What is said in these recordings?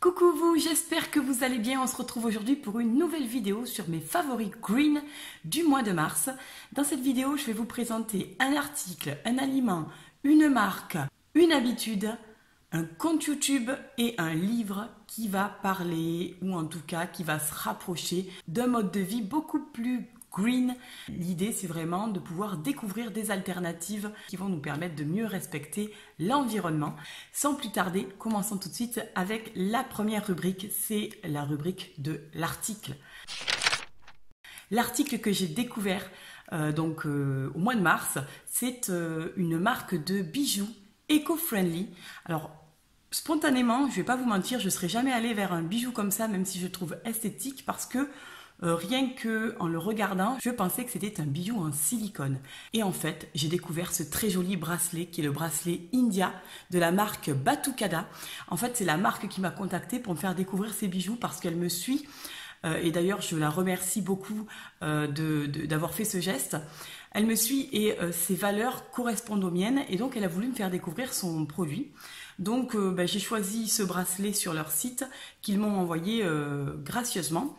Coucou vous, j'espère que vous allez bien. On se retrouve aujourd'hui pour une nouvelle vidéo sur mes favoris green du mois de mars. Dans cette vidéo, je vais vous présenter un article, un aliment, une marque, une habitude, un compte YouTube et un livre qui va parler, ou en tout cas qui va se rapprocher d'un mode de vie beaucoup plus green. L'idée, c'est vraiment de pouvoir découvrir des alternatives qui vont nous permettre de mieux respecter l'environnement. Sans plus tarder, commençons tout de suite avec la première rubrique, c'est la rubrique de l'article. L'article que j'ai découvert au mois de mars, c'est une marque de bijoux éco-friendly. Alors, spontanément, je ne vais pas vous mentir, je ne serais jamais allée vers un bijou comme ça, même si je le trouve esthétique, parce que rien qu'en le regardant, je pensais que c'était un bijou en silicone. Et en fait, j'ai découvert ce très joli bracelet qui est le bracelet India de la marque Batucada. En fait, c'est la marque qui m'a contactée pour me faire découvrir ces bijoux parce qu'elle me suit. Et d'ailleurs, je la remercie beaucoup d'avoir fait ce geste. Elle me suit et ses valeurs correspondent aux miennes. Et donc, elle a voulu me faire découvrir son produit. Donc, j'ai choisi ce bracelet sur leur site qu'ils m'ont envoyé gracieusement.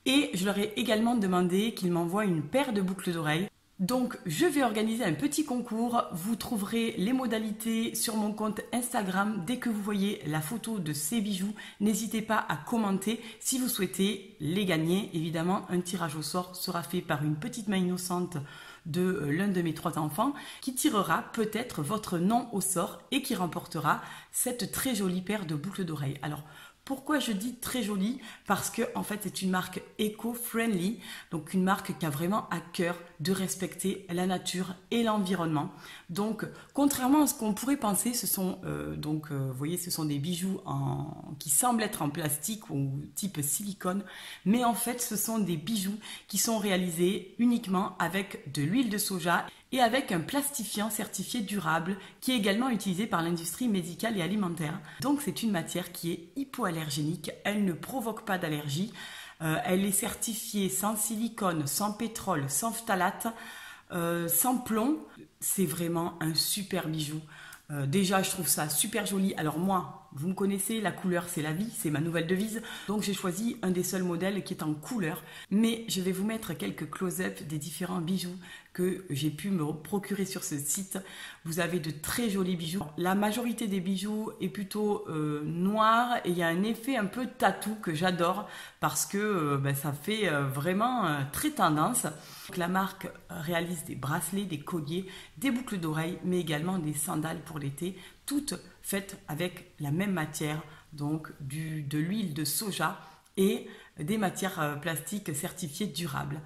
Et je leur ai également demandé qu'ils m'envoient une paire de boucles d'oreilles. Donc, je vais organiser un petit concours. Vous trouverez les modalités sur mon compte Instagram. Dès que vous voyez la photo de ces bijoux, n'hésitez pas à commenter si vous souhaitez les gagner. Évidemment, un tirage au sort sera fait par une petite main innocente de l'un de mes 3 enfants qui tirera peut-être votre nom au sort et qui remportera cette très jolie paire de boucles d'oreilles. Alors, pourquoi je dis très jolie? Parce que en fait c'est une marque éco-friendly, donc une marque qui a vraiment à cœur de respecter la nature et l'environnement. Donc contrairement à ce qu'on pourrait penser, ce sont vous voyez, ce sont des bijoux qui semblent être en plastique ou type silicone, mais en fait ce sont des bijoux qui sont réalisés uniquement avec de l'huile de soja et avec un plastifiant certifié durable qui est également utilisé par l'industrie médicale et alimentaire. Donc c'est une matière qui est hypoallergénique, elle ne provoque pas d'allergie, elle est certifiée sans silicone, sans pétrole, sans phtalate, sans plomb. C'est vraiment un super bijou. Déjà, je trouve ça super joli. Alors moi, vous me connaissez, la couleur c'est la vie, c'est ma nouvelle devise. Donc j'ai choisi un des seuls modèles qui est en couleur. Mais je vais vous mettre quelques close-up des différents bijoux que j'ai pu me procurer sur ce site. Vous avez de très jolis bijoux. La majorité des bijoux est plutôt noir et il y a un effet un peu tatou que j'adore parce que ça fait vraiment très tendance. Donc, la marque réalise des bracelets, des colliers, des boucles d'oreilles, mais également des sandales pour l'été, toutes faites avec la même matière, donc de l'huile de soja et des matières plastiques certifiées durables,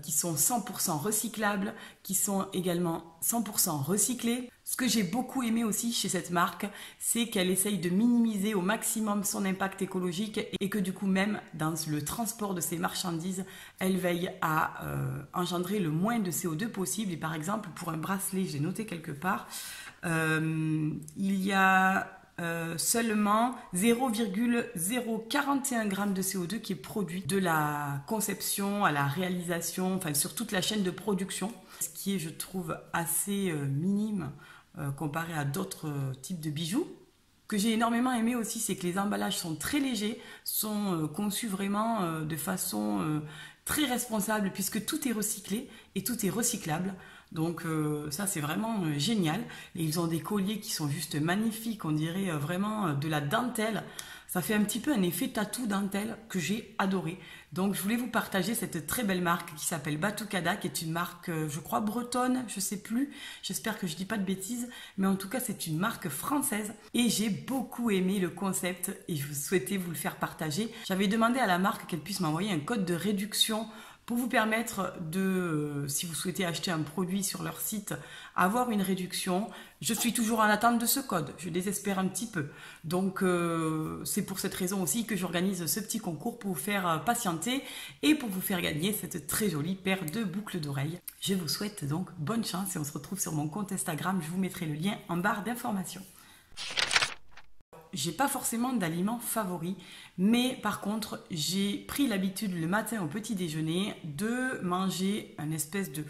qui sont 100% recyclables, qui sont également 100% recyclés. Ce que j'ai beaucoup aimé aussi chez cette marque, c'est qu'elle essaye de minimiser au maximum son impact écologique et que du coup même dans le transport de ses marchandises, elle veille à engendrer le moins de CO2 possible. Et par exemple, pour un bracelet, j'ai noté quelque part, il y a seulement 0,041 g de CO2 qui est produit de la conception à la réalisation, enfin sur toute la chaîne de production, ce qui est, je trouve, assez minime comparé à d'autres types de bijoux. Ce que j'ai énormément aimé aussi, c'est que les emballages sont très légers, sont conçus vraiment de façon très responsable puisque tout est recyclé et tout est recyclable. Donc ça c'est vraiment génial. Et ils ont des colliers qui sont juste magnifiques, on dirait vraiment de la dentelle. Ça fait un petit peu un effet tatou dentelle que j'ai adoré. Donc je voulais vous partager cette très belle marque qui s'appelle Batucada, qui est une marque, je crois, bretonne, je sais plus. J'espère que je dis pas de bêtises, mais en tout cas c'est une marque française. Et j'ai beaucoup aimé le concept et je souhaitais vous le faire partager. J'avais demandé à la marque qu'elle puisse m'envoyer un code de réduction pour vous permettre de, si vous souhaitez acheter un produit sur leur site, avoir une réduction. Je suis toujours en attente de ce code, je désespère un petit peu. Donc c'est pour cette raison aussi que j'organise ce petit concours pour vous faire patienter et pour vous faire gagner cette très jolie paire de boucles d'oreilles. Je vous souhaite donc bonne chance et on se retrouve sur mon compte Instagram, je vous mettrai le lien en barre d'informations. J'ai pas forcément d'aliments favoris, mais par contre, j'ai pris l'habitude le matin au petit déjeuner de manger un espèce de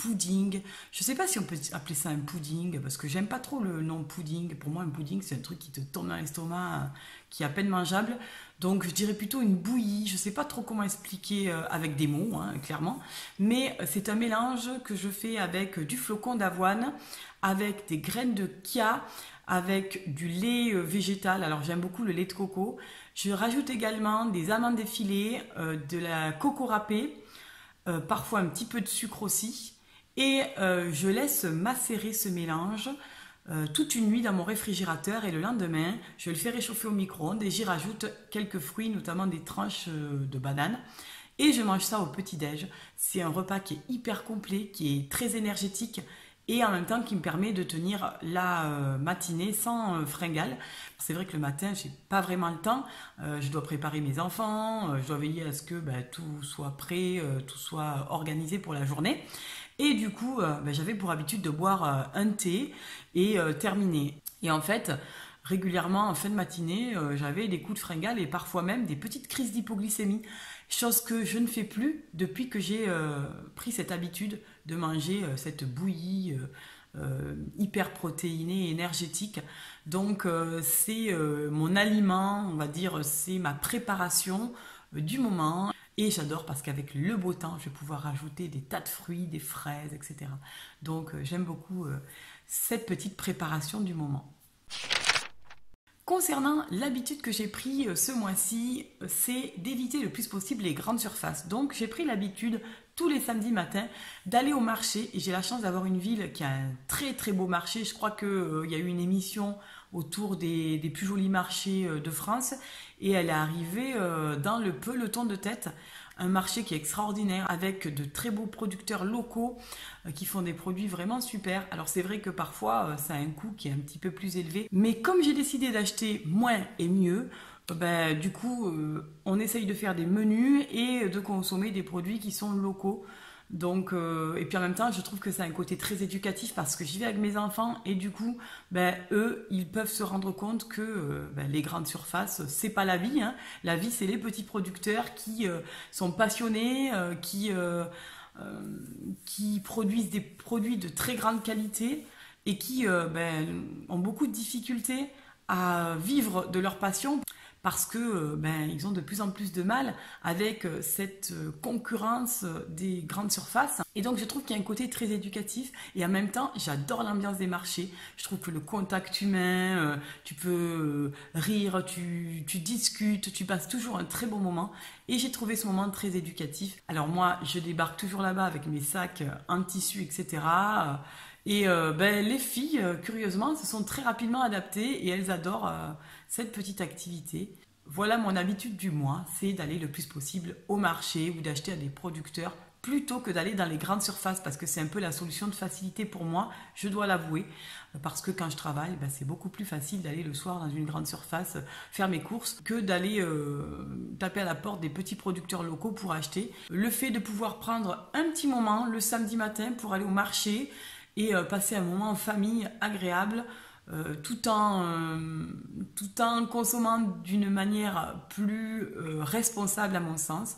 pudding. Je ne sais pas si on peut appeler ça un pudding, parce que j'aime pas trop le nom pudding. Pour moi, un pudding, c'est un truc qui te tombe dans l'estomac, qui est à peine mangeable. Donc, je dirais plutôt une bouillie. Je ne sais pas trop comment expliquer avec des mots, hein, clairement. Mais c'est un mélange que je fais avec du flocon d'avoine, avec des graines de chia, avec du lait végétal. Alors, j'aime beaucoup le lait de coco. Je rajoute également des amandes effilées, de la coco râpée, parfois un petit peu de sucre aussi. Et je laisse macérer ce mélange toute une nuit dans mon réfrigérateur et le lendemain, je le fais réchauffer au micro-ondes et j'y rajoute quelques fruits, notamment des tranches de bananes. Et je mange ça au petit-déj. C'est un repas qui est hyper complet, qui est très énergétique et en même temps qui me permet de tenir la matinée sans fringale. C'est vrai que le matin, j'ai pas vraiment le temps. Je dois préparer mes enfants, je dois veiller à ce que tout soit prêt, tout soit organisé pour la journée. Et du coup, j'avais pour habitude de boire un thé et terminer. Et en fait, régulièrement, en fin de matinée, j'avais des coups de fringale et parfois même des petites crises d'hypoglycémie. Chose que je ne fais plus depuis que j'ai pris cette habitude de manger cette bouillie hyper protéinée et énergétique. Donc, c'est mon aliment, on va dire, c'est ma préparation du moment. Et j'adore parce qu'avec le beau temps, je vais pouvoir rajouter des tas de fruits, des fraises, etc. Donc j'aime beaucoup cette petite préparation du moment. Concernant l'habitude que j'ai pris ce mois-ci, c'est d'éviter le plus possible les grandes surfaces. Donc j'ai pris l'habitude tous les samedis matins d'aller au marché. Et j'ai la chance d'avoir une ville qui a un très très beau marché. Je crois qu'il y a eu une émission autour des plus jolis marchés de France. Et elle est arrivée dans le peloton de tête. Un marché qui est extraordinaire avec de très beaux producteurs locaux qui font des produits vraiment super. Alors c'est vrai que parfois ça a un coût qui est un petit peu plus élevé. Mais comme j'ai décidé d'acheter moins et mieux, du coup on essaye de faire des menus et de consommer des produits qui sont locaux. Donc, et puis en même temps, je trouve que c'est un côté très éducatif parce que j'y vais avec mes enfants et du coup, eux, ils peuvent se rendre compte que les grandes surfaces, c'est pas la vie. Hein. La vie, c'est les petits producteurs qui sont passionnés, qui produisent des produits de très grande qualité et qui ont beaucoup de difficultés à vivre de leur passion parce que ils ont de plus en plus de mal avec cette concurrence des grandes surfaces. Et donc je trouve qu'il y a un côté très éducatif et en même temps j'adore l'ambiance des marchés. Je trouve que le contact humain, tu peux rire, tu discutes, tu passes toujours un très bon moment et j'ai trouvé ce moment très éducatif. Alors moi je débarque toujours là-bas avec mes sacs en tissu, etc. Et les filles, curieusement, se sont très rapidement adaptées et elles adorent cette petite activité. Voilà mon habitude du mois, c'est d'aller le plus possible au marché ou d'acheter à des producteurs plutôt que d'aller dans les grandes surfaces parce que c'est un peu la solution de facilité pour moi, je dois l'avouer. Parce que quand je travaille, c'est beaucoup plus facile d'aller le soir dans une grande surface faire mes courses que d'aller taper à la porte des petits producteurs locaux pour acheter. Le fait de pouvoir prendre un petit moment le samedi matin pour aller au marché et passer un moment en famille agréable tout en consommant d'une manière plus responsable à mon sens,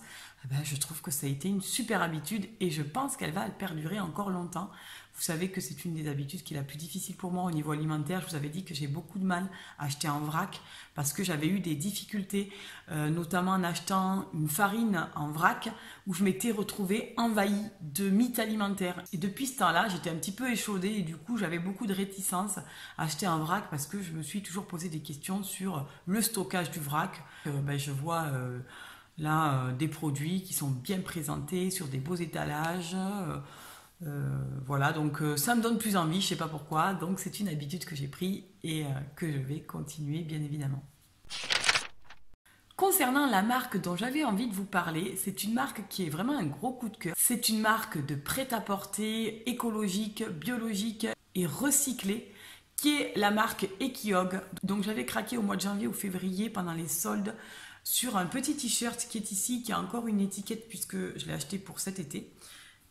je trouve que ça a été une super habitude et je pense qu'elle va perdurer encore longtemps. Vous savez que c'est une des habitudes qui est la plus difficile pour moi au niveau alimentaire. Je vous avais dit que j'ai beaucoup de mal à acheter en vrac parce que j'avais eu des difficultés, notamment en achetant une farine en vrac où je m'étais retrouvée envahie de mythes alimentaires. Et depuis ce temps-là, j'étais un petit peu échaudée et du coup, j'avais beaucoup de réticence à acheter en vrac parce que je me suis toujours posé des questions sur le stockage du vrac. Je vois là des produits qui sont bien présentés sur des beaux étalages. Voilà, donc ça me donne plus envie, je sais pas pourquoi, donc c'est une habitude que j'ai pris et que je vais continuer bien évidemment. Concernant la marque dont j'avais envie de vous parler, c'est une marque qui est vraiment un gros coup de cœur. C'est une marque de prêt-à-porter écologique, biologique et recyclé qui est la marque Ekiog. Donc j'avais craqué au mois de janvier ou février pendant les soldes sur un petit t-shirt qui est ici, qui a encore une étiquette puisque je l'ai acheté pour cet été,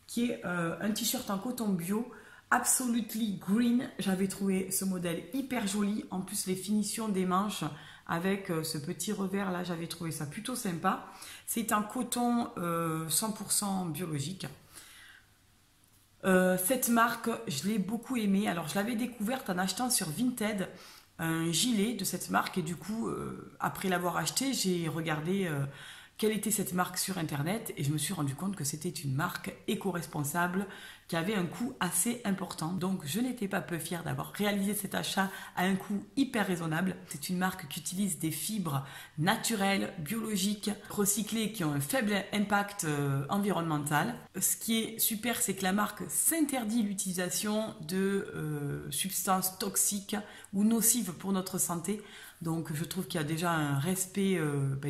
qui est un t-shirt en coton bio, Absolutely Green. J'avais trouvé ce modèle hyper joli. En plus, les finitions des manches avec ce petit revers là, j'avais trouvé ça plutôt sympa. C'est un coton 100% biologique. Cette marque, je l'ai beaucoup aimée. Alors, je l'avais découverte en achetant sur Vinted un gilet de cette marque. Et du coup, après l'avoir acheté, j'ai regardé quelle était cette marque sur Internet. Et je me suis rendu compte que c'était une marque éco-responsable qui avait un coût assez important. Donc, je n'étais pas peu fière d'avoir réalisé cet achat à un coût hyper raisonnable. C'est une marque qui utilise des fibres naturelles, biologiques, recyclées, qui ont un faible impact environnemental. Ce qui est super, c'est que la marque s'interdit l'utilisation de substances toxiques ou nocives pour notre santé. Donc je trouve qu'il y a déjà un respect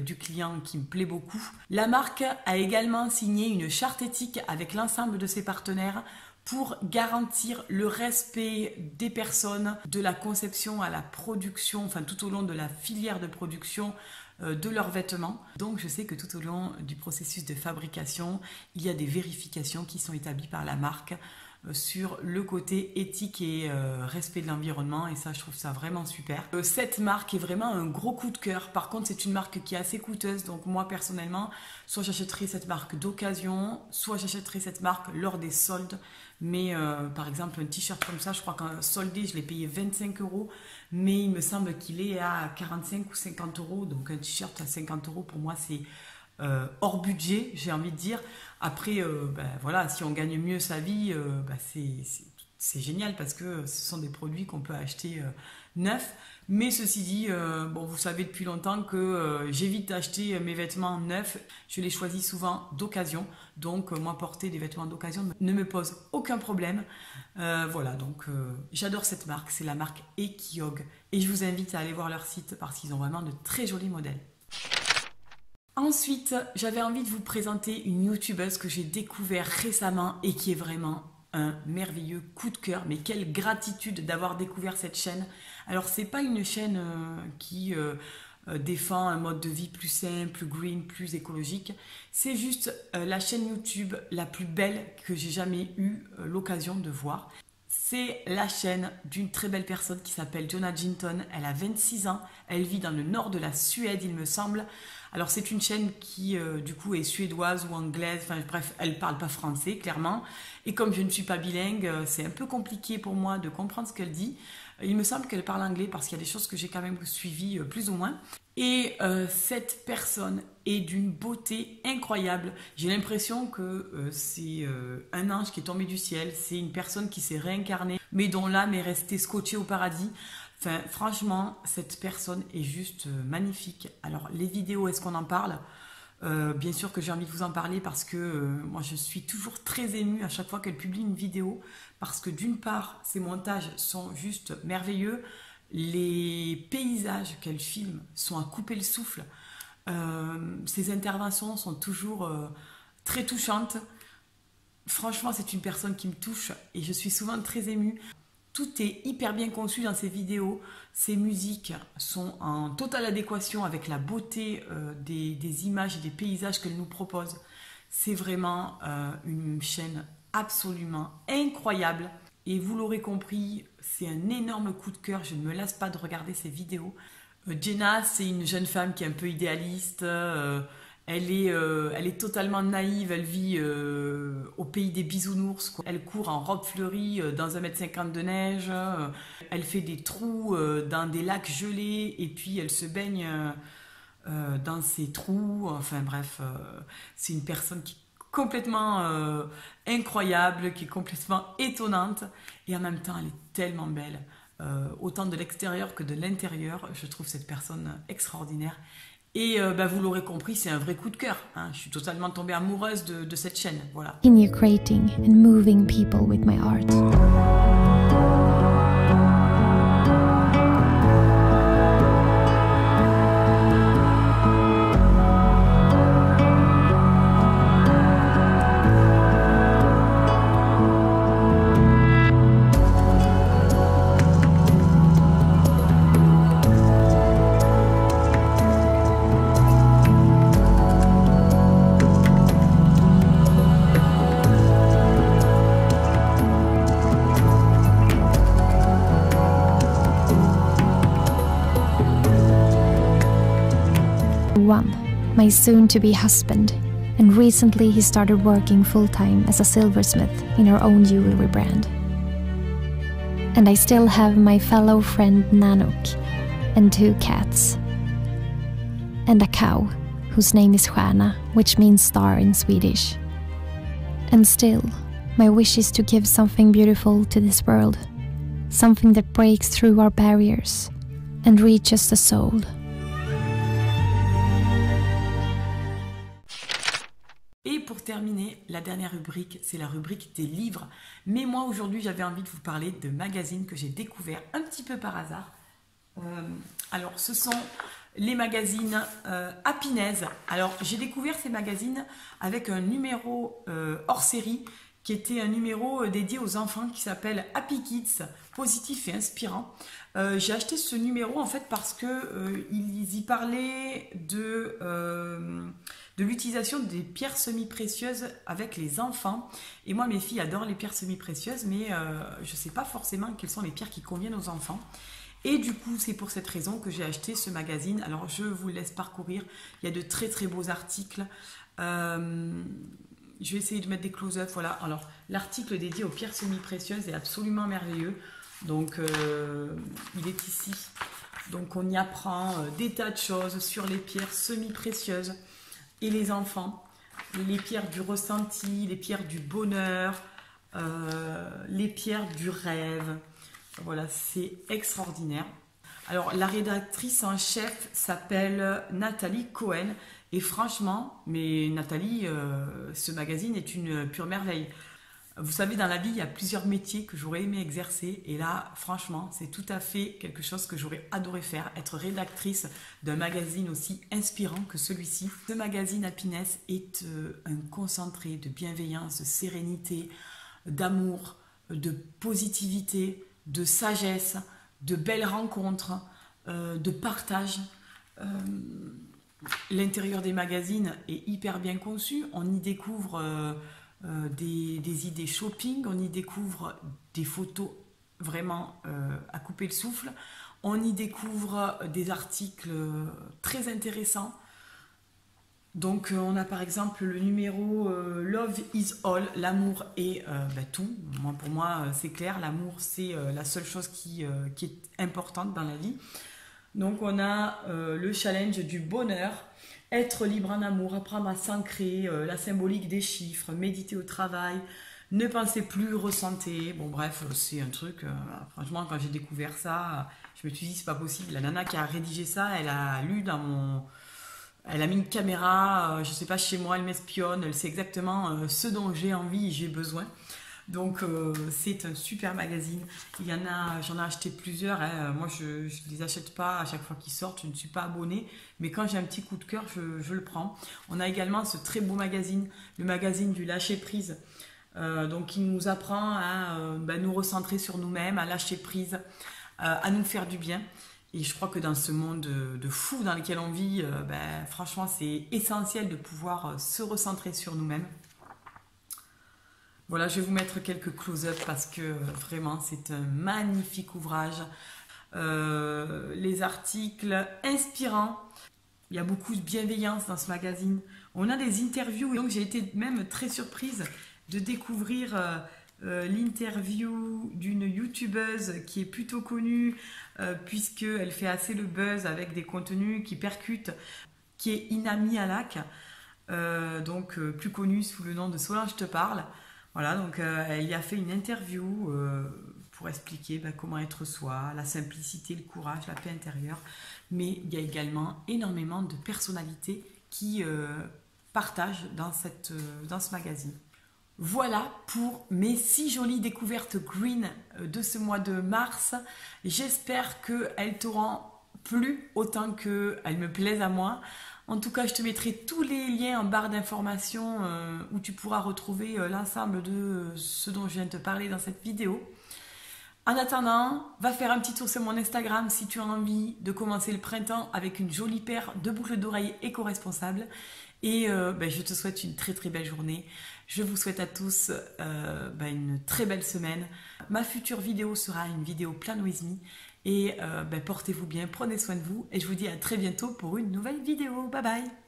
du client qui me plaît beaucoup. La marque a également signé une charte éthique avec l'ensemble de ses partenaires pour garantir le respect des personnes de la conception à la production, enfin tout au long de la filière de production de leurs vêtements. Donc je sais que tout au long du processus de fabrication, il y a des vérifications qui sont établies par la marque sur le côté éthique et respect de l'environnement, et ça je trouve ça vraiment super. Cette marque est vraiment un gros coup de cœur. Par contre c'est une marque qui est assez coûteuse, donc moi personnellement soit j'achèterai cette marque d'occasion, soit j'achèterai cette marque lors des soldes. Mais par exemple un t-shirt comme ça, je crois qu'un soldé je l'ai payé 25 €, mais il me semble qu'il est à 45 ou 50 €. Donc un t-shirt à 50 € pour moi c'est hors budget, j'ai envie de dire. Après, voilà, si on gagne mieux sa vie, c'est génial parce que ce sont des produits qu'on peut acheter neufs. Mais ceci dit, bon, vous savez depuis longtemps que j'évite d'acheter mes vêtements neufs. Je les choisis souvent d'occasion. Donc, moi, porter des vêtements d'occasion ne me pose aucun problème. Voilà, donc j'adore cette marque. C'est la marque Ekiog. Et je vous invite à aller voir leur site parce qu'ils ont vraiment de très jolis modèles. Ensuite, j'avais envie de vous présenter une youtubeuse que j'ai découvert récemment et qui est vraiment un merveilleux coup de cœur. Mais quelle gratitude d'avoir découvert cette chaîne. Alors, c'est pas une chaîne qui défend un mode de vie plus sain, plus green, plus écologique. C'est juste la chaîne YouTube la plus belle que j'ai jamais eu l'occasion de voir. C'est la chaîne d'une très belle personne qui s'appelle Jonna Jinton. Elle a 26 ans. Elle vit dans le nord de la Suède, il me semble. Alors c'est une chaîne qui du coup est suédoise ou anglaise, enfin bref, elle parle pas français clairement. Et comme je ne suis pas bilingue, c'est un peu compliqué pour moi de comprendre ce qu'elle dit. Il me semble qu'elle parle anglais parce qu'il y a des choses que j'ai quand même suivies plus ou moins. Et cette personne est d'une beauté incroyable. J'ai l'impression que c'est un ange qui est tombé du ciel. C'est une personne qui s'est réincarnée, mais dont l'âme est restée scotchée au paradis. Enfin, franchement, cette personne est juste magnifique. Alors, les vidéos, est-ce qu'on en parle? Bien sûr que j'ai envie de vous en parler parce que moi, je suis toujours très émue à chaque fois qu'elle publie une vidéo. Parce que d'une part, ses montages sont juste merveilleux. Les paysages qu'elle filme sont à couper le souffle. Ses interventions sont toujours très touchantes. Franchement, c'est une personne qui me touche et je suis souvent très émue. Tout est hyper bien conçu dans ses vidéos. Ses musiques sont en totale adéquation avec la beauté des images et des paysages qu'elle nous propose. C'est vraiment une chaîne absolument incroyable. Et vous l'aurez compris, c'est un énorme coup de cœur. Je ne me lasse pas de regarder ses vidéos. Jonna, c'est une jeune femme qui est un peu idéaliste. Elle est totalement naïve, elle vit au pays des bisounours, quoi. Elle court en robe fleurie dans 1,50 m de neige, elle fait des trous dans des lacs gelés et puis elle se baigne dans ces trous. Enfin bref, c'est une personne qui est complètement incroyable, qui est complètement étonnante et en même temps elle est tellement belle. Autant de l'extérieur que de l'intérieur, je trouve cette personne extraordinaire. Et vous l'aurez compris, c'est un vrai coup de cœur. Hein. Je suis totalement tombée amoureuse de cette chaîne. Voilà. Continue creating and moving people with my art. One, my soon-to-be husband, and recently he started working full-time as a silversmith in our own jewelry brand. And I still have my fellow friend Nanook, and 2 cats, and a cow, whose name is Stjärna, which means star in Swedish. And still, my wish is to give something beautiful to this world, something that breaks through our barriers and reaches the soul. Et pour terminer, la dernière rubrique, c'est la rubrique des livres. Mais moi, aujourd'hui, j'avais envie de vous parler de magazines que j'ai découverts un petit peu par hasard. Alors, ce sont les magazines Happiness. Alors, j'ai découvert ces magazines avec un numéro hors série qui était un numéro dédié aux enfants qui s'appelle Happy Kids, positif et inspirant. J'ai acheté ce numéro en fait parce que ils y parlaient de l'utilisation des pierres semi-précieuses avec les enfants. Et moi, mes filles adorent les pierres semi-précieuses, mais je ne sais pas forcément quelles sont les pierres qui conviennent aux enfants. Et du coup, c'est pour cette raison que j'ai acheté ce magazine. Alors, je vous laisse parcourir. Il y a de très très beaux articles. Je vais essayer de mettre des close-up. Voilà. Alors, l'article dédié aux pierres semi-précieuses est absolument merveilleux. Donc, il est ici. Donc, on y apprend des tas de choses sur les pierres semi-précieuses et les enfants. Les pierres du ressenti, les pierres du bonheur, les pierres du rêve. Voilà, c'est extraordinaire. Alors, la rédactrice en chef s'appelle Nathalie Cohen. Et franchement, mais Nathalie, ce magazine est une pure merveille. Vous savez, dans la vie, il y a plusieurs métiers que j'aurais aimé exercer. Et là, franchement, c'est tout à fait quelque chose que j'aurais adoré faire. Être rédactrice d'un magazine aussi inspirant que celui-ci. Ce magazine Happiness est un concentré de bienveillance, de sérénité, d'amour, de positivité, de sagesse, de belles rencontres, de partage. L'intérieur des magazines est hyper bien conçu. On y découvre des idées shopping, on y découvre des photos vraiment à couper le souffle. On y découvre des articles très intéressants. Donc on a par exemple le numéro Love is all, l'amour est tout. Pour moi c'est clair, l'amour c'est la seule chose qui est importante dans la vie. Donc on a le challenge du bonheur, être libre en amour, apprendre à s'ancrer, la symbolique des chiffres, méditer au travail, ne pensez plus, ressentez. Bon bref, c'est un truc, franchement quand j'ai découvert ça, je me suis dit c'est pas possible. La nana qui a rédigé ça, elle a lu dans mon... Elle a mis une caméra, je sais pas, chez moi, elle m'espionne, elle sait exactement ce dont j'ai envie et j'ai besoin. Donc c'est un super magazine. Il y en a, j'en ai acheté plusieurs. Hein. Moi je les achète pas à chaque fois qu'ils sortent. Je ne suis pas abonnée, mais quand j'ai un petit coup de cœur, je le prends. On a également ce très beau magazine, le magazine du lâcher prise. Donc il nous apprend à nous recentrer sur nous-mêmes, à lâcher prise, à nous faire du bien. Et je crois que dans ce monde de fou dans lequel on vit, franchement, c'est essentiel de pouvoir se recentrer sur nous-mêmes. Voilà, je vais vous mettre quelques close-up parce que vraiment, c'est un magnifique ouvrage. Les articles inspirants. Il y a beaucoup de bienveillance dans ce magazine. On a des interviews et donc j'ai été même très surprise de découvrir... l'interview d'une youtubeuse qui est plutôt connue puisqu'elle fait assez le buzz avec des contenus qui percutent, qui est Inami Alak, plus connue sous le nom de Solange te parle. Voilà, donc elle y a fait une interview pour expliquer comment être soi, la simplicité, le courage, la paix intérieure. Mais il y a également énormément de personnalités qui partagent dans ce magazine. Voilà pour mes 6 jolies découvertes green de ce mois de mars. J'espère qu'elles t'auront plu autant qu'elles me plaisent à moi. En tout cas, je te mettrai tous les liens en barre d'informations où tu pourras retrouver l'ensemble de ce dont je viens de te parler dans cette vidéo. En attendant, va faire un petit tour sur mon Instagram si tu as envie de commencer le printemps avec une jolie paire de boucles d'oreilles éco-responsables. Et je te souhaite une très très belle journée. Je vous souhaite à tous une très belle semaine. Ma future vidéo sera une vidéo Plan With Me. Et portez-vous bien, prenez soin de vous. Et je vous dis à très bientôt pour une nouvelle vidéo. Bye bye!